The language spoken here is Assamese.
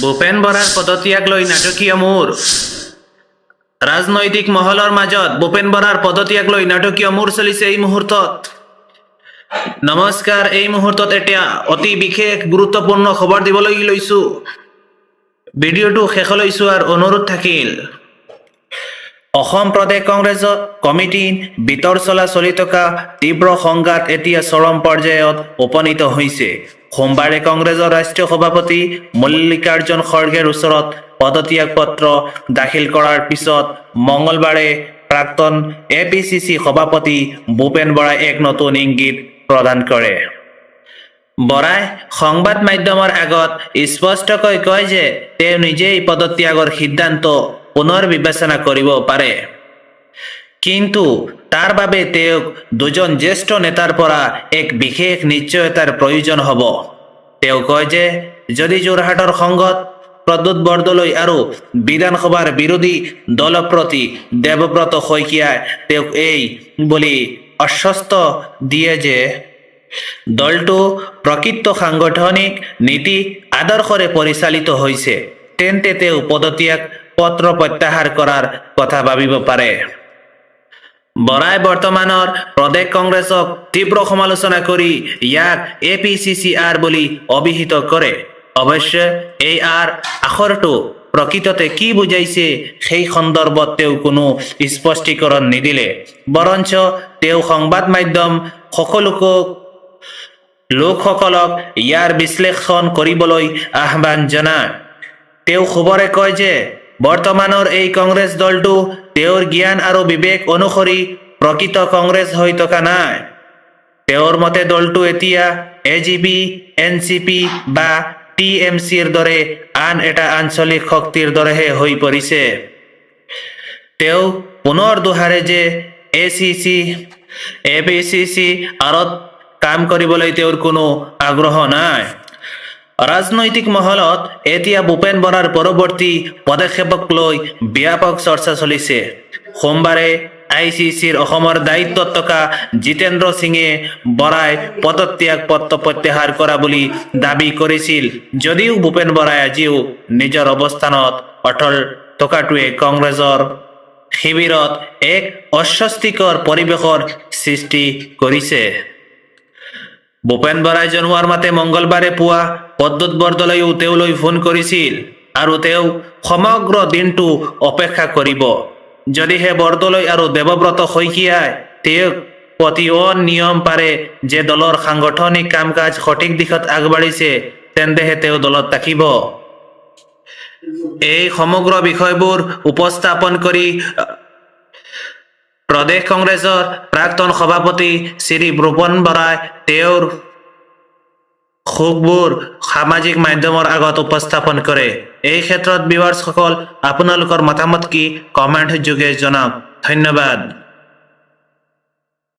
ভূপেন বৰাৰ পদত্যাগ লৈ নাটকীয় মূৰ। ৰাজনৈতিক মহলৰ মাজত ভূপেন বৰাৰ পদত্যাগ লৈ নাটকীয় মূৰ চলিছে এই মুহূৰ্তত। নমস্কাৰ, এই মুহূৰ্তত এতিয়া অতি বিশেষ গুৰুত্বপূৰ্ণ খবৰ দিবলৈ লৈছো। ভিডিঅ'টো শেষলৈ চোৱাৰ অনুৰোধ থাকিল। অসম প্ৰদেশ কংগ্ৰেছ কমিটিৰ ভিতৰ চলি থকা তীব্ৰ সংঘাত এতিয়া চৰম পৰ্যায়ত উপনীত হৈছে। সোমবাৰে কংগ্ৰেছৰ ৰাষ্ট্ৰীয় সভাপতি মল্লিকাৰ্জুন খৰ্গেৰ ওচৰত পদত্যাগ পত্ৰ দাখিল কৰাৰ পিছত মঙলবাৰে প্ৰাক্তন APCC সভাপতি ভূপেন বৰাই এক নতুন ইংগিত প্ৰদান কৰে। বৰাই সংবাদ মাধ্যমৰ আগত স্পষ্টকৈ কয় যে তেওঁ নিজেই পদত্যাগৰ সিদ্ধান্ত পুনৰ বিবেচনা কৰিব পাৰে, কিন্তু তাৰ বাবে তেওঁক দুজন জ্যেষ্ঠ নেতাৰ পৰা এক বিশেষ নিশ্চয়তাৰ প্ৰয়োজন হ'ব। তেওঁ কয় যে যদি যোৰহাটৰ সংঘত প্ৰদ্যুৎ বৰদলৈ আৰু বিধানসভাৰ বিৰোধী দলপ্ৰতি দেৱব্ৰত শইকীয়াই তেওঁক এই বুলি আশ্বস্ত দিয়ে যে দলটো প্ৰকৃত সাংগঠনিক নীতি আদৰ্শৰে পৰিচালিত হৈছে, তেন্তে তেওঁ পদত্যাগ পত্ৰ প্ৰত্যাহাৰ কৰাৰ কথা ভাবিব পাৰে। বৰাই বৰ্তমানৰ প্ৰদেশ কংগ্ৰেছক তীব্ৰ সমালোচনা কৰি ইয়াক APCCR বুলি অভিহিত কৰে। অৱশ্যে এই আখৰটো প্ৰকৃততে কি বুজাইছে সেই সন্দৰ্ভত তেওঁ কোনো স্পষ্টীকৰণ নিদিলে। বৰঞ্চ তেওঁ সংবাদ মাধ্যম লোকসকলক ইয়াৰ বিশ্লেষণ কৰিবলৈ আহ্বান জনায়। তেওঁ খবৰে কয় যে বৰ্তমানৰ এই কংগ্ৰেছ দলটো তেওঁৰ জ্ঞান আৰু বিবেক অনুসৰি প্ৰকৃত কংগ্ৰেছ হৈ থকা নাই। তেওঁৰ মতে দলটো এতিয়া AGP, NCP বা TMCৰ দৰে আন এটা আঞ্চলিক শক্তিৰ দৰেহে হৈ পৰিছে। তেওঁ পুনৰ দোহাৰে যে APCC আৰত কাম কৰিবলৈ তেওঁৰ কোনো আগ্ৰহ নাই। ৰাজনৈতিক মহলত এতিয়া ভূপেন বৰাৰ পৰৱৰ্তী পদক্ষেপক লৈ ব্যাপক চৰ্চা চলিছে। সোমবাৰে ICCৰ অসমৰ দায়িত্বত থকা জিতেন্দ্ৰ সিঙে বৰাই পদত্যাগ পত্ৰ প্ৰত্যাহাৰ কৰা বুলি দাবী কৰিছিল, যদিও ভূপেন বৰাই আজিও নিজৰ অৱস্থানত অটল থকাটোৱে কংগ্ৰেছৰ শিবিৰত এক অস্বস্তিকৰ পৰিৱেশৰ সৃষ্টি কৰিছে। ভূপেন বৰাই জনোৱাৰ মতে মঙলবাৰে পুৱা প্ৰদ্যুৎ বৰদলৈয়েও তেওঁলৈ ফোন কৰিছিল আৰু তেওঁ সমগ্ৰ দিনটো অপেক্ষা কৰিব। যদিহে বৰদলৈ আৰু দেৱব্ৰত শইকীয়াই তেওঁক প্ৰতিয়ন নিয়ম পাৰে যে দলৰ সাংগঠনিক কাম কাজ সঠিক দিশত আগবাঢ়িছে, তেন্তেহে তেওঁ দলত থাকিব। এই সমগ্ৰ বিষয়বোৰ উপস্থাপন কৰি প্ৰদেশ কংগ্ৰেছৰ প্ৰাক্তন সভাপতি শ্ৰী ভূপেন বৰাই তেওঁৰ ক্ষোভবোৰ সামাজিক মাধ্যমৰ আগত উপস্থাপন কৰে। এই ক্ষেত্ৰত ভিউৱাৰ্ছসকল আপোনালোকৰ মতামত কি কমেণ্ট যোগে জনাওক। ধন্যবাদ।